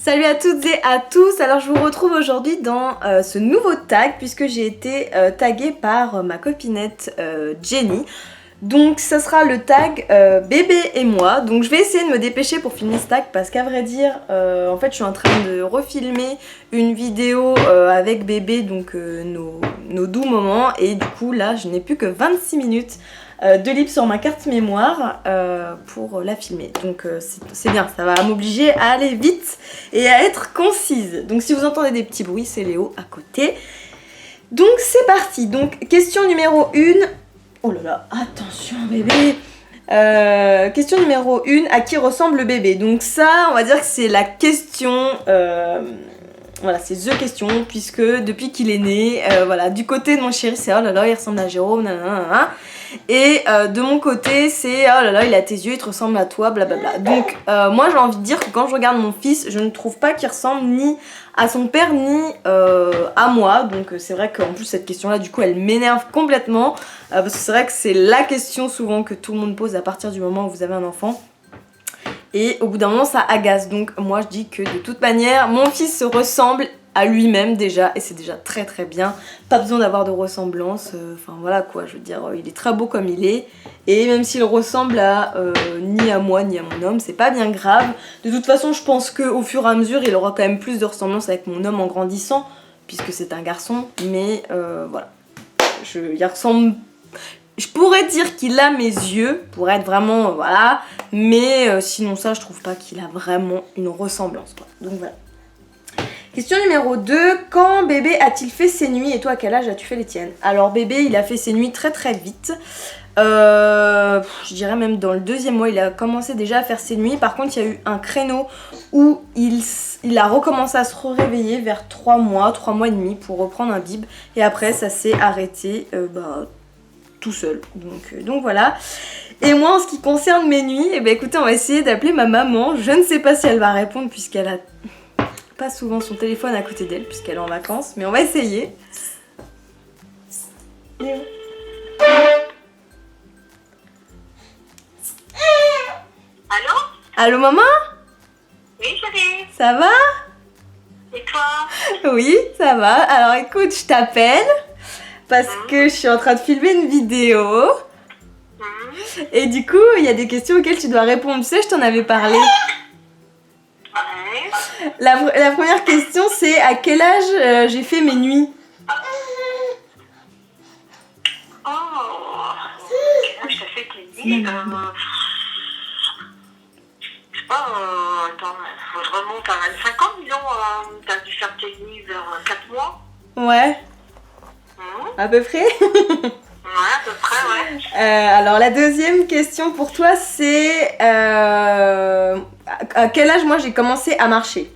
Salut à toutes et à tous, alors je vous retrouve aujourd'hui dans ce nouveau tag puisque j'ai été taguée par ma copinette Jenny. Donc ça sera le tag bébé et moi, donc je vais essayer de me dépêcher pour filmer ce tag parce qu'à vrai dire, en fait je suis en train de refilmer une vidéo avec bébé, donc nos doux moments, et du coup là je n'ai plus que 26 minutes de libre sur ma carte mémoire pour la filmer. Donc c'est bien, ça va m'obliger à aller vite et à être concise. Donc si vous entendez des petits bruits, c'est Léo à côté. Donc c'est parti. Donc question numéro 1. Oh là là, attention bébé. Question numéro 1, à qui ressemble le bébé? Donc ça, on va dire que c'est la question... Voilà, c'est the question, puisque depuis qu'il est né, voilà, du côté de mon chéri, c'est oh là là, il ressemble à Jérôme, nanana. Et de mon côté, c'est oh là là, il a tes yeux, il te ressemble à toi, blablabla. Donc, moi j'ai envie de dire que quand je regarde mon fils, je ne trouve pas qu'il ressemble ni à son père ni à moi. Donc, c'est vrai qu'en plus, cette question-là, du coup, elle m'énerve complètement. Parce que c'est vrai que c'est la question souvent que tout le monde pose à partir du moment où vous avez un enfant. Et au bout d'un moment ça agace, donc moi je dis que de toute manière mon fils se ressemble à lui-même déjà, et c'est déjà très très bien, pas besoin d'avoir de ressemblance, enfin voilà quoi, je veux dire, il est très beau comme il est, et même s'il ressemble à ni à moi ni à mon homme, c'est pas bien grave. De toute façon je pense qu'au fur et à mesure il aura quand même plus de ressemblance avec mon homme en grandissant, puisque c'est un garçon, mais voilà, il ressemble... Je pourrais dire qu'il a mes yeux, pour être vraiment, voilà, mais sinon ça, je trouve pas qu'il a vraiment une ressemblance, quoi. Donc voilà. Question numéro 2, quand bébé a-t-il fait ses nuits et toi, à quel âge as-tu fait les tiennes? Alors bébé, il a fait ses nuits très très vite. Je dirais même dans le 2e mois, il a commencé déjà à faire ses nuits. Par contre, il y a eu un créneau où il a recommencé à se réveiller vers 3 mois et demi pour reprendre un bib. Et après, ça s'est arrêté, tout seul, donc voilà. Et moi en ce qui concerne mes nuits, eh ben écoutez, on va essayer d'appeler ma maman. Je ne sais pas si elle va répondre puisqu'elle a pas souvent son téléphone à côté d'elle puisqu'elle est en vacances, mais on va essayer. Allô? Allô maman? Oui chérie. Ça va? Et toi? Oui, ça va. Alors écoute, je t'appelle parce que je suis en train de filmer une vidéo. Et du coup, il y a des questions auxquelles tu dois répondre. Tu sais, je t'en avais parlé. Ouais. La première question, c'est à quel âge j'ai fait mes nuits? Oh, quel âge t'as fait tes nuits? Je sais pas, attends, faut que je remonte à 5 ans, disons, t'as dû faire tes nuits vers 4 mois. Ouais. À peu près. Ouais, à peu près, ouais. Alors la deuxième question pour toi, c'est à quel âge moi j'ai commencé à marcher?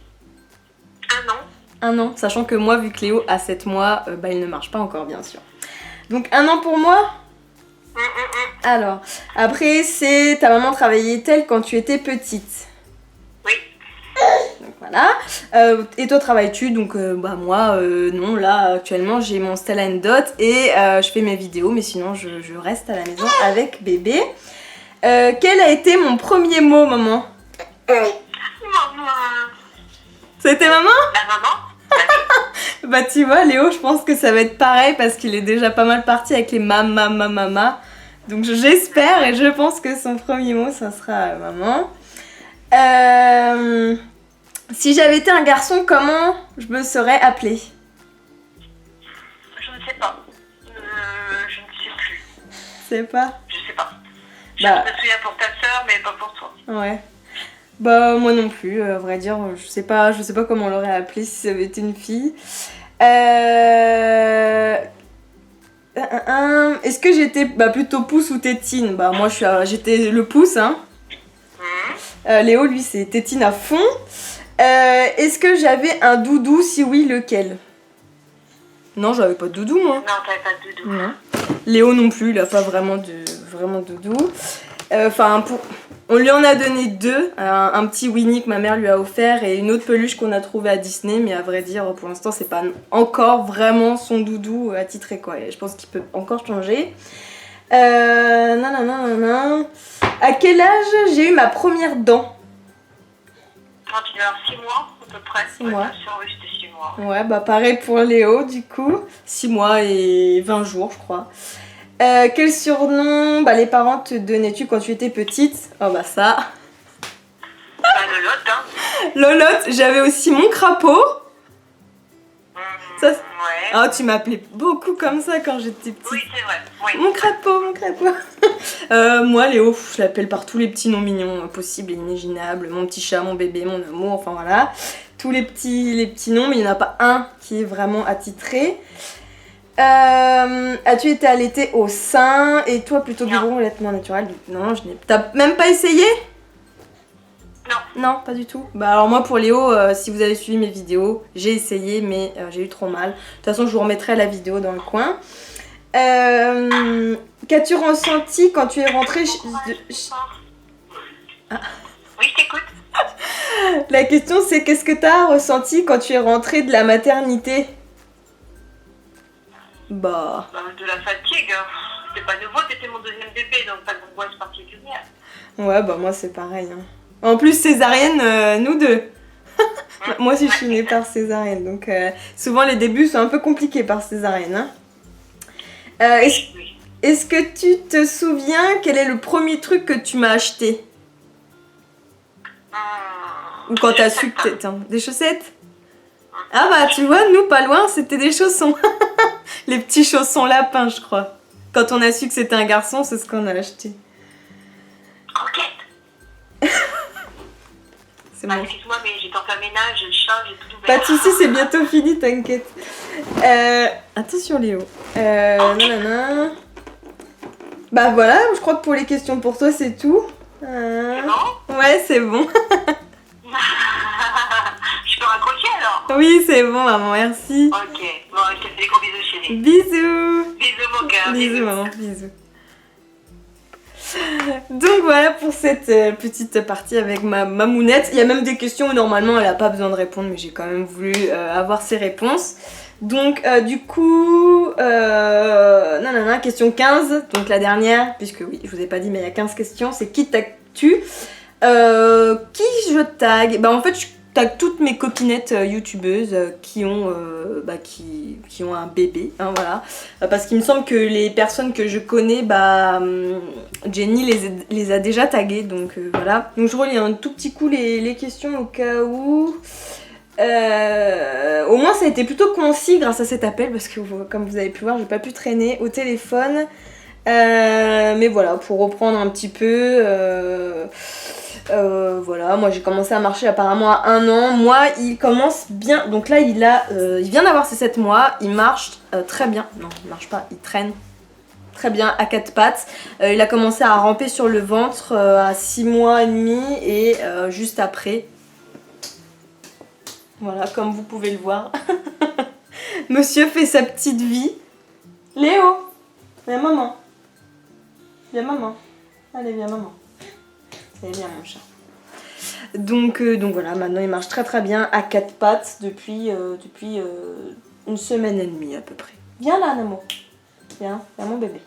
1 an. 1 an, sachant que moi, vu que Léo a 7 mois, il ne marche pas encore bien sûr. Donc 1 an pour moi. Alors, après c'est ta maman travaillait-elle quand tu étais petite? Oui. Donc voilà. Et toi travailles-tu? Donc moi non, là actuellement j'ai mon Stella & Dot et je fais mes vidéos, mais sinon je reste à la maison avec bébé. Quel a été mon premier mot, maman? Maman. C'était maman? La maman? Bah tu vois Léo, je pense que ça va être pareil parce qu'il est déjà pas mal parti avec les mama. Donc j'espère et je pense que son premier mot ça sera maman. Si j'avais été un garçon, comment je me serais appelée? Je ne sais pas. Je ne sais plus. C'est pas? Je sais pas. Je Bah. me souviens pour ta soeur, mais pas pour toi. Ouais. Bah moi non plus, à vrai dire, je sais pas comment on l'aurait appelée si ça avait été une fille. Est-ce que j'étais plutôt pouce ou tétine? Bah moi j'étais le pouce, hein. Léo lui c'est tétine à fond. Est-ce que j'avais un doudou? Si oui, lequel? Non, j'avais pas de doudou moi. Non, t'avais pas de doudou. Non. Léo non plus, il a pas vraiment de doudou. On lui en a donné 2, un petit Winnie que ma mère lui a offert et une autre peluche qu'on a trouvée à Disney, mais à vrai dire pour l'instant c'est pas encore vraiment son doudou attitré quoi, et je pense qu'il peut encore changer. À quel âge j'ai eu ma première dent? Quand tu dois avoir 6 mois. peu près. 6 mois. Bien sûr, oui, c'était 6 mois. Ouais, bah pareil pour Léo, du coup. 6 mois et 20 jours, je crois. Quel surnom les parents te donnaient-tu quand tu étais petite? Oh bah ça. Bah, Lolotte, hein. Lolotte, j'avais aussi mon crapaud. Ça, Ouais. oh, tu m'appelais beaucoup comme ça quand j'étais petite. Oui, c'est vrai. Oui. Mon crapaud, mon crapaud. Moi, Léo, je l'appelle par tous les petits noms mignons possibles et imaginables. Mon petit chat, mon bébé, mon amour, enfin voilà. Tous les petits noms, mais il n'y en a pas un qui est vraiment attitré. As-tu été allaitée au sein? Et toi, plutôt biberon ou allaitement naturel? Non, je n'ai... T'as même pas essayé? Non. Non, pas du tout. Bah alors moi pour Léo, si vous avez suivi mes vidéos, j'ai essayé mais j'ai eu trop mal. De toute façon, je vous remettrai la vidéo dans le coin. Qu'as-tu ressenti quand tu es rentrée Oui, je t'écoute. La question c'est qu'est-ce que t'as ressenti quand tu es rentrée de la maternité? Bah... De la fatigue. C'était pas nouveau, c'était mon deuxième bébé, donc pas d'angoisse particulière. Ouais, bah moi c'est pareil. Hein. En plus césarienne, nous deux. Moi aussi je suis née par césarienne, donc souvent les débuts sont un peu compliqués par césarienne. Hein. Est-ce que tu te souviens quel est le premier truc que tu m'as acheté? Ou quand t'as su que t'étais... Des chaussettes? Ah bah tu vois, nous pas loin c'était des chaussons. Les petits chaussons lapins je crois. Quand on a su que c'était un garçon, c'est ce qu'on a acheté. Croquette. C'est bon. Excuse-moi, mais j'étais en plein ménage, je change, j'ai tout ouvert. Pas de soucis, c'est bientôt fini, t'inquiète. Attention Léo. Nanana. Bah voilà, je crois que pour les questions pour toi c'est tout. C'est bon? Ouais, c'est bon. Je peux raccrocher alors? Oui, c'est bon maman, merci. Ok, bon, je te fais des gros bisous chérie. Bisous. Bisous mon cœur. Bisous maman, bisous. Donc voilà pour cette petite partie avec ma mamounette. Il y a même des questions où normalement elle n'a pas besoin de répondre, mais j'ai quand même voulu avoir ses réponses. Donc du coup, nanana, question 15, donc la dernière, puisque oui, je vous ai pas dit mais il y a 15 questions, c'est qui tagues-tu? Qui je tag? Bah en fait je tag toutes mes copinettes youtubeuses qui ont un bébé, hein, voilà. Parce qu'il me semble que les personnes que je connais, Jenny les a déjà taguées, donc voilà. Donc je relis un tout petit coup les questions au cas où. Au moins ça a été plutôt concis grâce à cet appel, parce que comme vous avez pu voir, j'ai pas pu traîner au téléphone. Mais voilà, pour reprendre un petit peu, voilà, moi j'ai commencé à marcher apparemment à 1 an. Moi, il commence bien, donc là il vient d'avoir ses 7 mois, il marche très bien. Non, il marche pas, il traîne très bien à 4 pattes. Il a commencé à ramper sur le ventre à 6 mois et demi et juste après. Voilà, comme vous pouvez le voir. Monsieur fait sa petite vie. Léo, viens maman. Viens maman. Allez, viens maman. Allez, viens mon chat. Donc voilà, maintenant il marche très très bien à 4 pattes depuis 1 semaine et demie à peu près. Viens là, Namo. Viens mon bébé.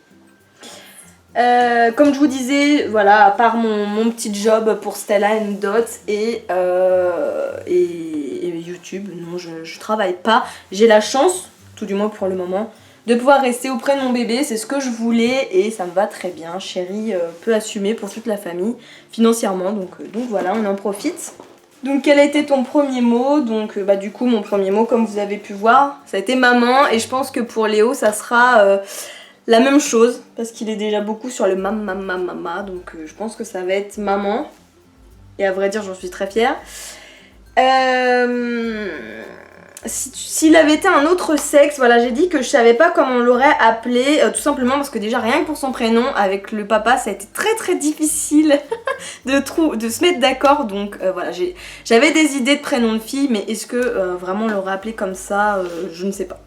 Comme je vous disais, voilà, à part mon petit job pour Stella and Dot et YouTube, non, je travaille pas. J'ai la chance, tout du moins pour le moment, de pouvoir rester auprès de mon bébé, c'est ce que je voulais et ça me va très bien. Chérie peut assumer pour toute la famille financièrement, donc voilà, on en profite. Donc quel a été ton premier mot? Donc du coup mon premier mot, comme vous avez pu voir, ça a été maman, et je pense que pour Léo ça sera la même chose, parce qu'il est déjà beaucoup sur le mama, donc je pense que ça va être maman, et à vrai dire j'en suis très fière. S'il avait été un autre sexe, voilà, j'ai dit que je savais pas comment on l'aurait appelé, tout simplement parce que déjà rien que pour son prénom, avec le papa ça a été très très difficile de se mettre d'accord, donc voilà, j'avais des idées de prénom de fille, mais est-ce que vraiment on l'aurait appelé comme ça, je ne sais pas.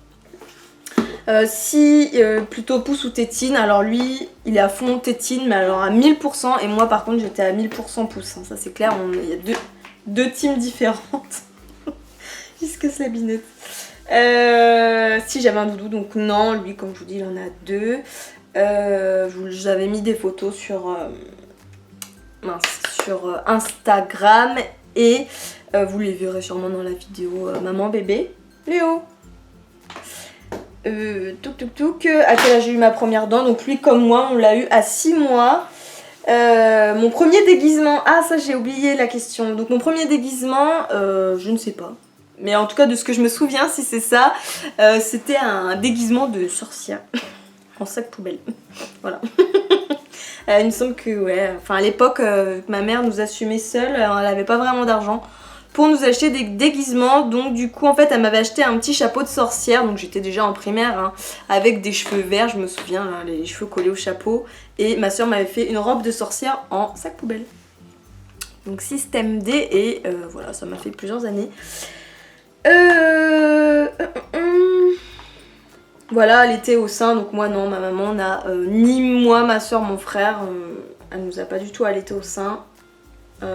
Plutôt pouce ou tétine, alors lui il est à fond tétine, mais alors à 1000%, et moi par contre j'étais à 1000% pouce, hein, ça c'est clair, il y a deux teams différentes. Il se casse la binette. Si j'avais un doudou, donc non, lui comme je vous dis il en a 2. J'avais mis des photos sur Instagram et vous les verrez sûrement dans la vidéo maman bébé. Léo. À quel âge j'ai eu ma première dent? Donc lui comme moi on l'a eu à 6 mois. Mon premier déguisement, ah ça j'ai oublié la question. Donc mon premier déguisement, je ne sais pas. Mais en tout cas de ce que je me souviens, si c'est ça, c'était un déguisement de sorcière en sac poubelle. Voilà. Il me semble que ouais, enfin à l'époque ma mère nous assumait seule, elle n'avait pas vraiment d'argent pour nous acheter des déguisements, donc du coup en fait elle m'avait acheté un petit chapeau de sorcière, donc j'étais déjà en primaire hein, avec des cheveux verts, je me souviens, là, les cheveux collés au chapeau, et ma soeur m'avait fait une robe de sorcière en sac poubelle. Donc système D, et voilà, ça m'a fait plusieurs années. Voilà, elle était au sein, donc moi non, ma maman n'a ni moi, ma soeur, mon frère, elle nous a pas du tout allaité au sein.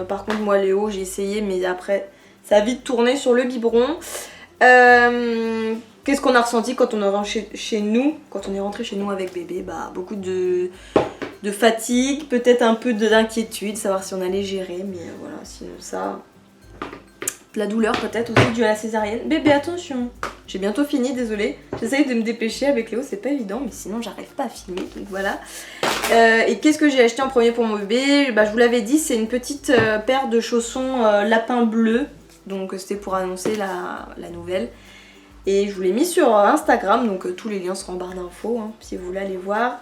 Par contre moi Léo j'ai essayé mais après ça a vite tourné sur le biberon. Qu'est-ce qu'on a ressenti quand on est rentré chez nous, quand on est rentré chez nous avec bébé? Bah beaucoup de fatigue, peut-être un peu d'inquiétude, savoir si on allait gérer, mais voilà, sinon ça... De la douleur peut-être aussi due à la césarienne. Bébé attention, j'ai bientôt fini, désolée. J'essaye de me dépêcher avec Léo, c'est pas évident, mais sinon j'arrive pas à filmer, donc voilà. Et qu'est-ce que j'ai acheté en premier pour mon bébé? Bah, je vous l'avais dit, c'est une petite paire de chaussons lapin bleu. Donc c'était pour annoncer la nouvelle. Et je vous l'ai mis sur Instagram, donc tous les liens seront en barre d'infos hein, si vous voulez aller voir.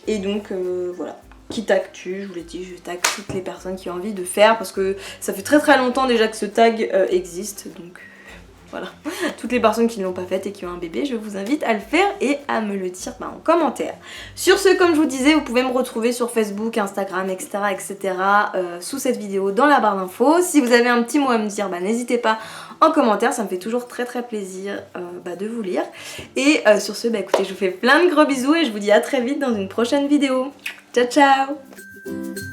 Et donc voilà. Qui tag-tu, je vous l'ai dit, je tag toutes les personnes qui ont envie de faire parce que ça fait très longtemps déjà que ce tag existe, donc voilà. Toutes les personnes qui ne l'ont pas fait et qui ont un bébé, je vous invite à le faire et à me le dire en commentaire. Sur ce, comme je vous disais, vous pouvez me retrouver sur Facebook, Instagram, etc. Sous cette vidéo dans la barre d'infos. Si vous avez un petit mot à me dire, n'hésitez pas en commentaire, ça me fait toujours très plaisir de vous lire. Et sur ce, écoutez, je vous fais plein de gros bisous et je vous dis à très vite dans une prochaine vidéo. Ciao ciao!